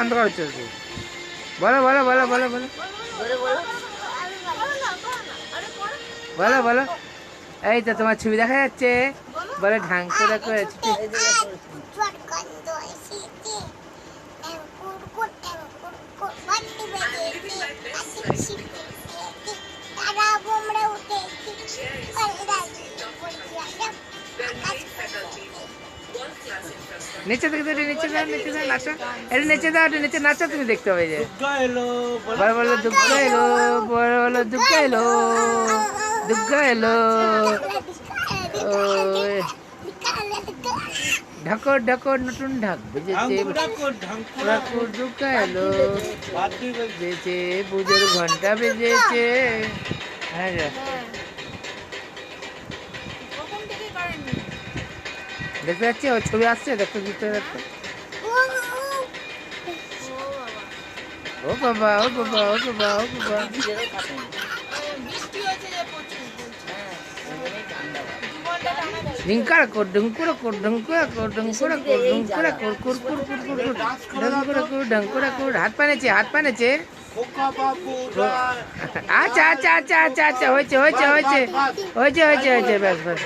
অন্ধকার হচ্ছে। বলো বলো বলো বলো বলো বলো বলো। এই তো তোমার ছবি দেখা যাচ্ছে। বলে ঢাঙ্কু দেখো ছুটি। নিচে দেখতে, নিচে দাও, নিচে দাও, নাচো। এটা নিচে দাও, এটা নিচে নাচো, তুমি দেখতে পাবে যে। বলো বলো দুর্গা এলো, বলো বলো দুর্গা এলো, দুর্গা এলো। ঢাকর ঢাকর নতুন ঢাক বেজেছে, ঠাকুর দুর্গা এলো, বেজেছে পুজোর ঘন্টা বেজেছে। হ্যাঁ দেখতে যাচ্ছে, ওর ছবি আসছে, দেখতে দিতে দেখতে। ও বাবা ও বাবা ও বাবা ও বাবা। ডিঙ্কার কর ডঙ্কুরা কর ডঙ্কুরা কর ডঙ্কুরা কর ডঙ্কুরা কর কুর কুর কুর কুর কুর ডঙ্কুরা কর ডঙ্কুরা কর। হাত পানেছে, হাত পানেছে। আচ্ছা আচ্ছা আচ্ছা আচ্ছা আচ্ছা, হয়েছে হয়েছে হয়েছে হয়েছে হয়েছে হয়েছে, ব্যাস ব্যাস।